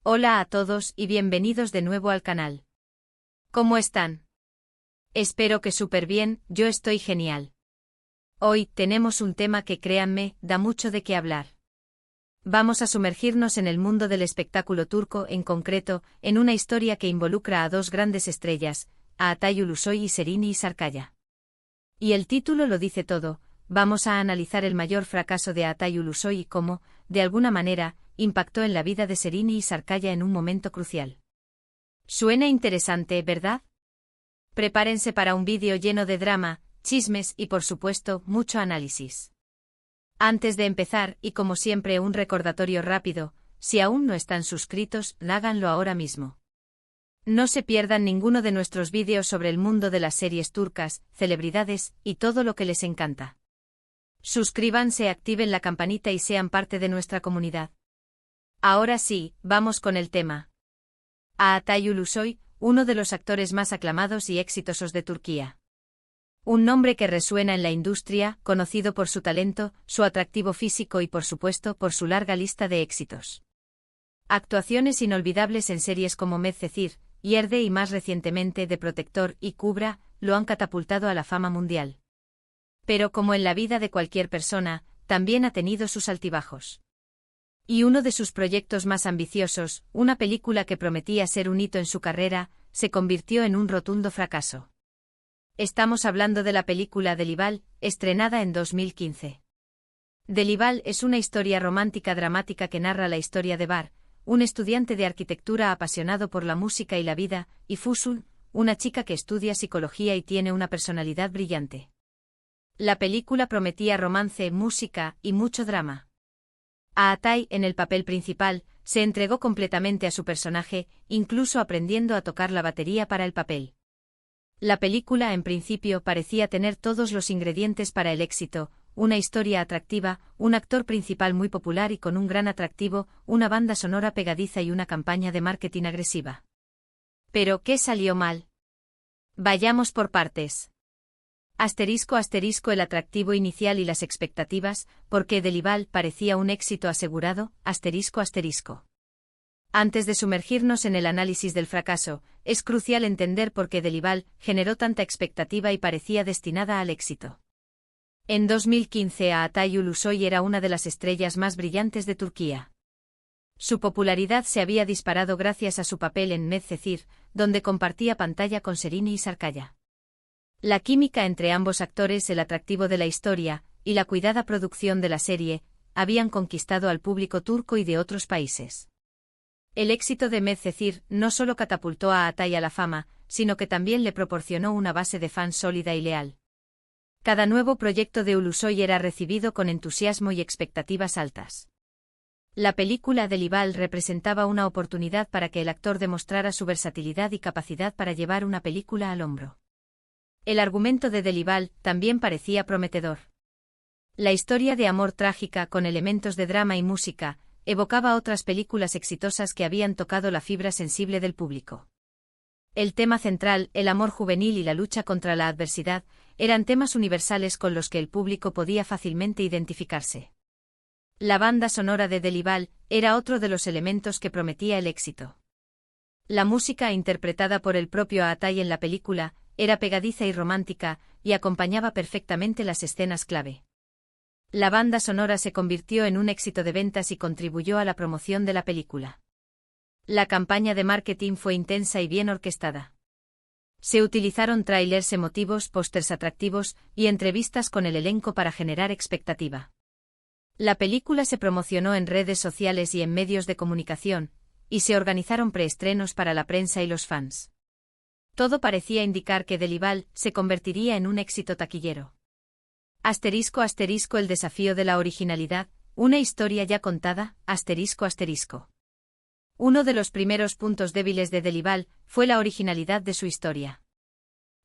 Hola a todos y bienvenidos de nuevo al canal. ¿Cómo están? Espero que súper bien, yo estoy genial. Hoy tenemos un tema que, créanme, da mucho de qué hablar. Vamos a sumergirnos en el mundo del espectáculo turco, en concreto, en una historia que involucra a dos grandes estrellas, a Atay Ulusoy y Serini Sarıkaya. Y el título lo dice todo. Vamos a analizar el mayor fracaso de Atay Ulusoy y cómo, de alguna manera, impactó en la vida de Serini Sarıkaya en un momento crucial. Suena interesante, ¿verdad? Prepárense para un vídeo lleno de drama, chismes y por supuesto, mucho análisis. Antes de empezar, y como siempre un recordatorio rápido, si aún no están suscritos, háganlo ahora mismo. No se pierdan ninguno de nuestros vídeos sobre el mundo de las series turcas, celebridades, y todo lo que les encanta. Suscríbanse, activen la campanita y sean parte de nuestra comunidad. Ahora sí, vamos con el tema. Atay Ulusoy, uno de los actores más aclamados y exitosos de Turquía. Un nombre que resuena en la industria, conocido por su talento, su atractivo físico y por supuesto por su larga lista de éxitos. Actuaciones inolvidables en series como Medcezir, Yerde y más recientemente The Protector y Kubra, lo han catapultado a la fama mundial. Pero como en la vida de cualquier persona, también ha tenido sus altibajos. Y uno de sus proyectos más ambiciosos, una película que prometía ser un hito en su carrera, se convirtió en un rotundo fracaso. Estamos hablando de la película Delival, estrenada en 2015. Delival es una historia romántica dramática que narra la historia de Bar, un estudiante de arquitectura apasionado por la música y la vida, y Fusun, una chica que estudia psicología y tiene una personalidad brillante. La película prometía romance, música y mucho drama. A Atay, en el papel principal, se entregó completamente a su personaje, incluso aprendiendo a tocar la batería para el papel. La película en principio parecía tener todos los ingredientes para el éxito, una historia atractiva, un actor principal muy popular y con un gran atractivo, una banda sonora pegadiza y una campaña de marketing agresiva. ¿Pero qué salió mal? Vayamos por partes. El atractivo inicial y las expectativas, porque Delival parecía un éxito asegurado, Antes de sumergirnos en el análisis del fracaso, es crucial entender por qué Delival generó tanta expectativa y parecía destinada al éxito. En 2015 Atay Ulusoy era una de las estrellas más brillantes de Turquía. Su popularidad se había disparado gracias a su papel en Medcezir, donde compartía pantalla con Serini Sarıkaya. La química entre ambos actores, el atractivo de la historia, y la cuidada producción de la serie, habían conquistado al público turco y de otros países. El éxito de Medcezir no solo catapultó a Atay a la fama, sino que también le proporcionó una base de fans sólida y leal. Cada nuevo proyecto de Ulusoy era recibido con entusiasmo y expectativas altas. La película Delival representaba una oportunidad para que el actor demostrara su versatilidad y capacidad para llevar una película al hombro. El argumento de Delival también parecía prometedor. La historia de amor trágica con elementos de drama y música evocaba otras películas exitosas que habían tocado la fibra sensible del público. El tema central, el amor juvenil y la lucha contra la adversidad, eran temas universales con los que el público podía fácilmente identificarse. La banda sonora de Delival era otro de los elementos que prometía el éxito. La música interpretada por el propio Atay en la película era pegadiza y romántica, y acompañaba perfectamente las escenas clave. La banda sonora se convirtió en un éxito de ventas y contribuyó a la promoción de la película. La campaña de marketing fue intensa y bien orquestada. Se utilizaron tráilers emotivos, pósters atractivos y entrevistas con el elenco para generar expectativa. La película se promocionó en redes sociales y en medios de comunicación, y se organizaron preestrenos para la prensa y los fans. Todo parecía indicar que Delival se convertiría en un éxito taquillero. El desafío de la originalidad, una historia ya contada, Uno de los primeros puntos débiles de Delival fue la originalidad de su historia.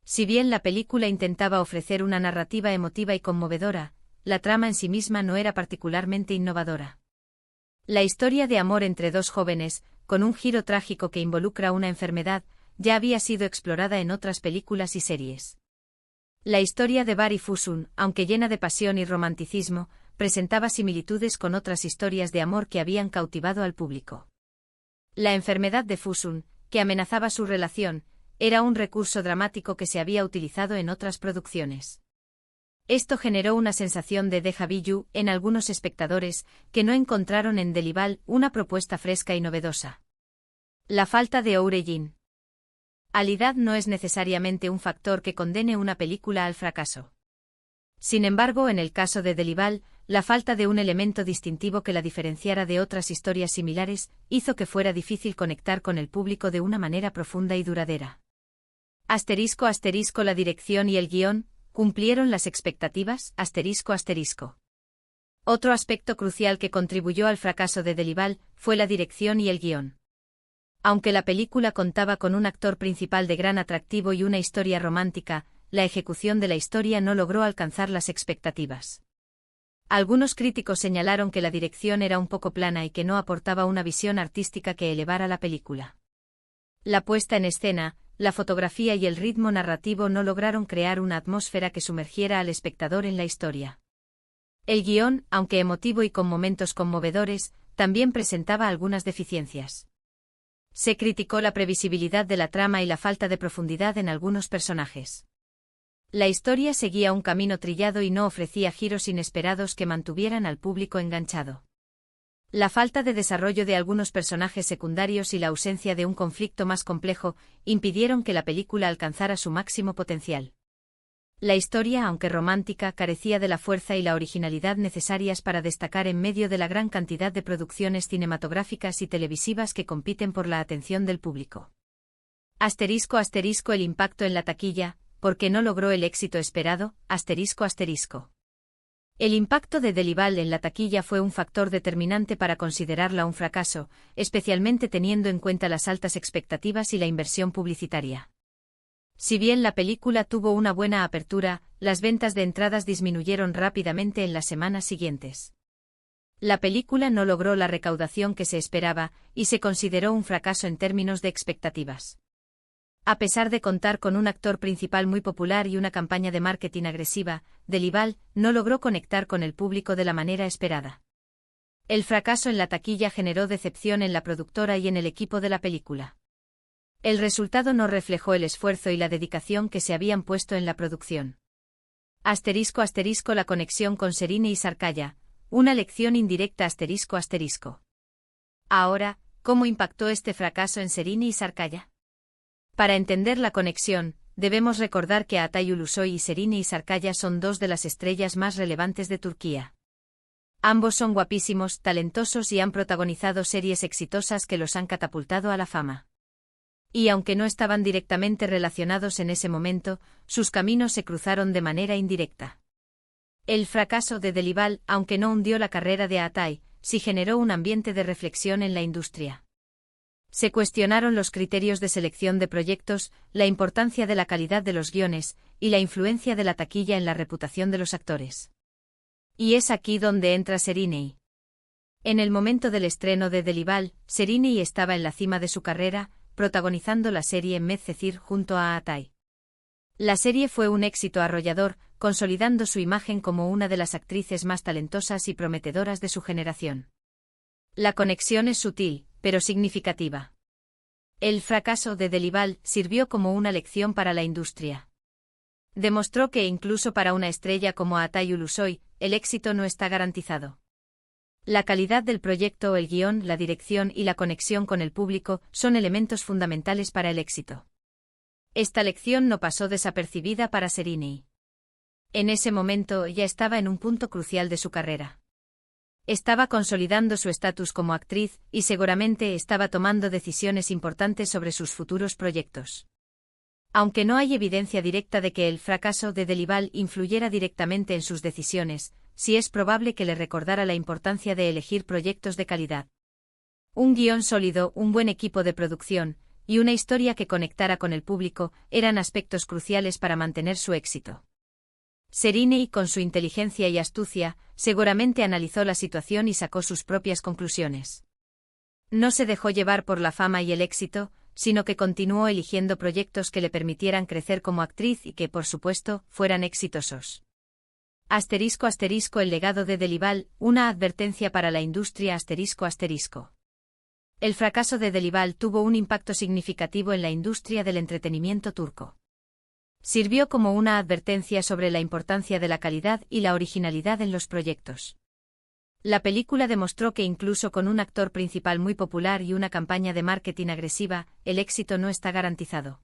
Si bien la película intentaba ofrecer una narrativa emotiva y conmovedora, la trama en sí misma no era particularmente innovadora. La historia de amor entre dos jóvenes, con un giro trágico que involucra una enfermedad, ya había sido explorada en otras películas y series. La historia de Bar y Fusun, aunque llena de pasión y romanticismo, presentaba similitudes con otras historias de amor que habían cautivado al público. La enfermedad de Fusun, que amenazaba su relación, era un recurso dramático que se había utilizado en otras producciones. Esto generó una sensación de déjà vu en algunos espectadores, que no encontraron en Delival una propuesta fresca y novedosa. La falta de origin. Alidad no es necesariamente un factor que condene una película al fracaso. Sin embargo, en el caso de Delival, la falta de un elemento distintivo que la diferenciara de otras historias similares hizo que fuera difícil conectar con el público de una manera profunda y duradera. *** La dirección y el guión ¿cumplieron las expectativas? ***. Otro aspecto crucial que contribuyó al fracaso de Delival fue la dirección y el guión. Aunque la película contaba con un actor principal de gran atractivo y una historia romántica, la ejecución de la historia no logró alcanzar las expectativas. Algunos críticos señalaron que la dirección era un poco plana y que no aportaba una visión artística que elevara la película. La puesta en escena, la fotografía y el ritmo narrativo no lograron crear una atmósfera que sumergiera al espectador en la historia. El guión, aunque emotivo y con momentos conmovedores, también presentaba algunas deficiencias. Se criticó la previsibilidad de la trama y la falta de profundidad en algunos personajes. La historia seguía un camino trillado y no ofrecía giros inesperados que mantuvieran al público enganchado. La falta de desarrollo de algunos personajes secundarios y la ausencia de un conflicto más complejo impidieron que la película alcanzara su máximo potencial. La historia, aunque romántica, carecía de la fuerza y la originalidad necesarias para destacar en medio de la gran cantidad de producciones cinematográficas y televisivas que compiten por la atención del público. *** El impacto en la taquilla, ¿por qué no logró el éxito esperado? ***. El impacto de Delival en la taquilla fue un factor determinante para considerarla un fracaso, especialmente teniendo en cuenta las altas expectativas y la inversión publicitaria. Si bien la película tuvo una buena apertura, las ventas de entradas disminuyeron rápidamente en las semanas siguientes. La película no logró la recaudación que se esperaba, y se consideró un fracaso en términos de expectativas. A pesar de contar con un actor principal muy popular y una campaña de marketing agresiva, Delival no logró conectar con el público de la manera esperada. El fracaso en la taquilla generó decepción en la productora y en el equipo de la película. El resultado no reflejó el esfuerzo y la dedicación que se habían puesto en la producción. *** La conexión con Serine y Sarkaya, una lección indirecta ***. Ahora, ¿cómo impactó este fracaso en Serine y Sarkaya? Para entender la conexión, debemos recordar que Atay Ulusoy y Serine y Sarkaya son dos de las estrellas más relevantes de Turquía. Ambos son guapísimos, talentosos y han protagonizado series exitosas que los han catapultado a la fama. Y aunque no estaban directamente relacionados en ese momento, sus caminos se cruzaron de manera indirecta. El fracaso de Delival, aunque no hundió la carrera de Atay, sí generó un ambiente de reflexión en la industria. Se cuestionaron los criterios de selección de proyectos, la importancia de la calidad de los guiones, y la influencia de la taquilla en la reputación de los actores. Y es aquí donde entra Serine. En el momento del estreno de Delival, Serine estaba en la cima de su carrera, protagonizando la serie Medcezir junto a Atay. La serie fue un éxito arrollador, consolidando su imagen como una de las actrices más talentosas y prometedoras de su generación. La conexión es sutil, pero significativa. El fracaso de Delival sirvió como una lección para la industria. Demostró que incluso para una estrella como Atay Ulusoy, el éxito no está garantizado. La calidad del proyecto, el guión, la dirección y la conexión con el público son elementos fundamentales para el éxito. Esta lección no pasó desapercibida para Serine. En ese momento ya estaba en un punto crucial de su carrera. Estaba consolidando su estatus como actriz y seguramente estaba tomando decisiones importantes sobre sus futuros proyectos. Aunque no hay evidencia directa de que el fracaso de Delival influyera directamente en sus decisiones, sí es probable que le recordara la importancia de elegir proyectos de calidad. Un guión sólido, un buen equipo de producción, y una historia que conectara con el público eran aspectos cruciales para mantener su éxito. Serine, con su inteligencia y astucia, seguramente analizó la situación y sacó sus propias conclusiones. No se dejó llevar por la fama y el éxito, sino que continuó eligiendo proyectos que le permitieran crecer como actriz y que, por supuesto, fueran exitosos. *** El legado de Delival, una advertencia para la industria ***. El fracaso de Delival tuvo un impacto significativo en la industria del entretenimiento turco. Sirvió como una advertencia sobre la importancia de la calidad y la originalidad en los proyectos. La película demostró que incluso con un actor principal muy popular y una campaña de marketing agresiva, el éxito no está garantizado.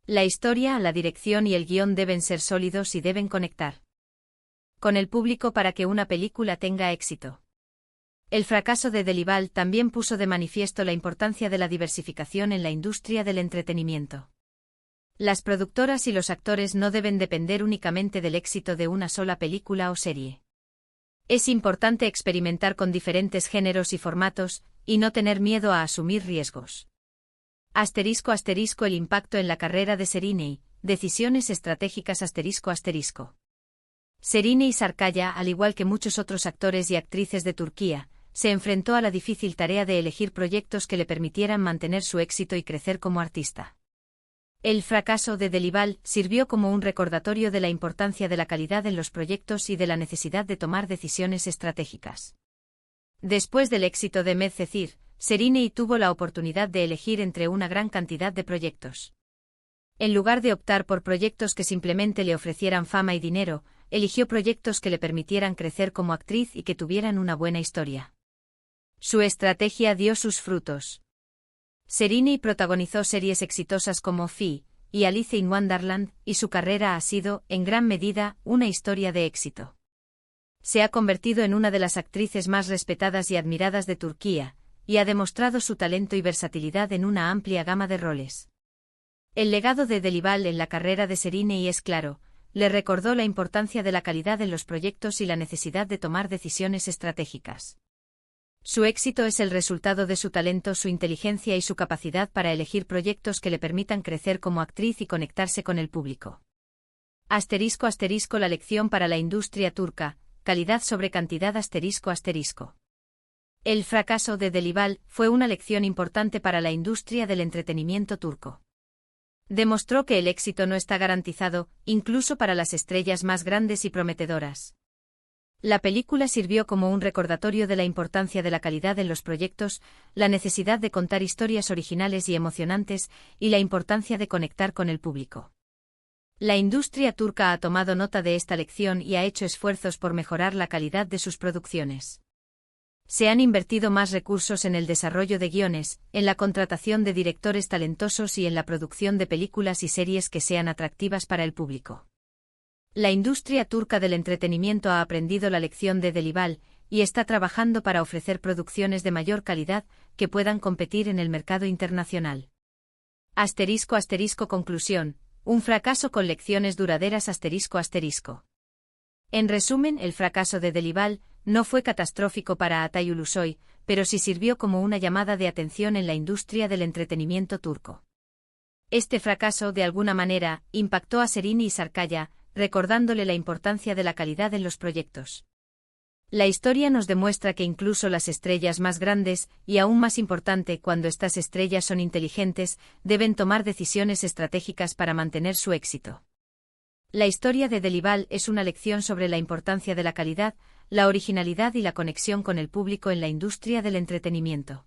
La historia, la dirección y el guión deben ser sólidos y deben conectar con el público para que una película tenga éxito. El fracaso de Delival también puso de manifiesto la importancia de la diversificación en la industria del entretenimiento. Las productoras y los actores no deben depender únicamente del éxito de una sola película o serie. Es importante experimentar con diferentes géneros y formatos, y no tener miedo a asumir riesgos. *** El impacto en la carrera de Şehiney, decisiones estratégicas ***. Şehiney Sarkaya, al igual que muchos otros actores y actrices de Turquía, se enfrentó a la difícil tarea de elegir proyectos que le permitieran mantener su éxito y crecer como artista. El fracaso de Delival sirvió como un recordatorio de la importancia de la calidad en los proyectos y de la necesidad de tomar decisiones estratégicas. Después del éxito de Medcezir, Şehiney tuvo la oportunidad de elegir entre una gran cantidad de proyectos. En lugar de optar por proyectos que simplemente le ofrecieran fama y dinero, eligió proyectos que le permitieran crecer como actriz y que tuvieran una buena historia. Su estrategia dio sus frutos. Şehiney protagonizó series exitosas como Fi y Alice in Wonderland, y su carrera ha sido, en gran medida, una historia de éxito. Se ha convertido en una de las actrices más respetadas y admiradas de Turquía, y ha demostrado su talento y versatilidad en una amplia gama de roles. El legado de Delival en la carrera de Şehiney es claro, le recordó la importancia de la calidad en los proyectos y la necesidad de tomar decisiones estratégicas. Su éxito es el resultado de su talento, su inteligencia y su capacidad para elegir proyectos que le permitan crecer como actriz y conectarse con el público. ***, La lección para la industria turca, calidad sobre cantidad ***. El fracaso de Delival fue una lección importante para la industria del entretenimiento turco. Demostró que el éxito no está garantizado, incluso para las estrellas más grandes y prometedoras. La película sirvió como un recordatorio de la importancia de la calidad en los proyectos, la necesidad de contar historias originales y emocionantes, y la importancia de conectar con el público. La industria turca ha tomado nota de esta lección y ha hecho esfuerzos por mejorar la calidad de sus producciones. Se han invertido más recursos en el desarrollo de guiones, en la contratación de directores talentosos y en la producción de películas y series que sean atractivas para el público. La industria turca del entretenimiento ha aprendido la lección de Delival y está trabajando para ofrecer producciones de mayor calidad que puedan competir en el mercado internacional. ***. Conclusión: un fracaso con lecciones duraderas ***. En resumen, el fracaso de Delival no fue catastrófico para Atay Ulusoy, pero sí sirvió como una llamada de atención en la industria del entretenimiento turco. Este fracaso, de alguna manera, impactó a Şehiney Sarkaya, recordándole la importancia de la calidad en los proyectos. La historia nos demuestra que incluso las estrellas más grandes, y aún más importante cuando estas estrellas son inteligentes, deben tomar decisiones estratégicas para mantener su éxito. La historia de Delival es una lección sobre la importancia de la calidad, la originalidad y la conexión con el público en la industria del entretenimiento.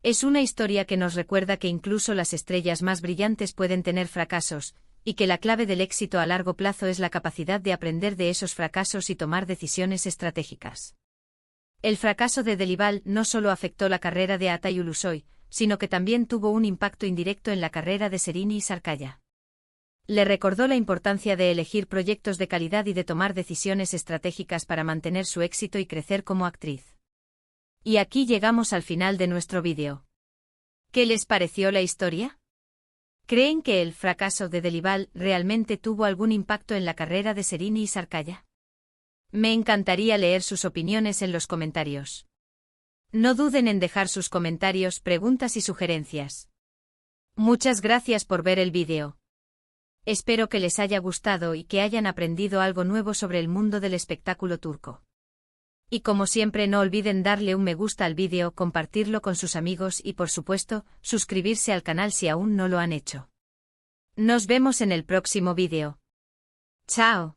Es una historia que nos recuerda que incluso las estrellas más brillantes pueden tener fracasos, y que la clave del éxito a largo plazo es la capacidad de aprender de esos fracasos y tomar decisiones estratégicas. El fracaso de Delival no solo afectó la carrera de Atay Ulusoy, sino que también tuvo un impacto indirecto en la carrera de Şehiney Sarkaya. Le recordó la importancia de elegir proyectos de calidad y de tomar decisiones estratégicas para mantener su éxito y crecer como actriz. Y aquí llegamos al final de nuestro vídeo. ¿Qué les pareció la historia? ¿Creen que el fracaso de Delival realmente tuvo algún impacto en la carrera de Şehiney Sarkaya? Me encantaría leer sus opiniones en los comentarios. No duden en dejar sus comentarios, preguntas y sugerencias. Muchas gracias por ver el vídeo. Espero que les haya gustado y que hayan aprendido algo nuevo sobre el mundo del espectáculo turco. Y como siempre, no olviden darle un me gusta al vídeo, compartirlo con sus amigos y por supuesto, suscribirse al canal si aún no lo han hecho. Nos vemos en el próximo vídeo. ¡Chao!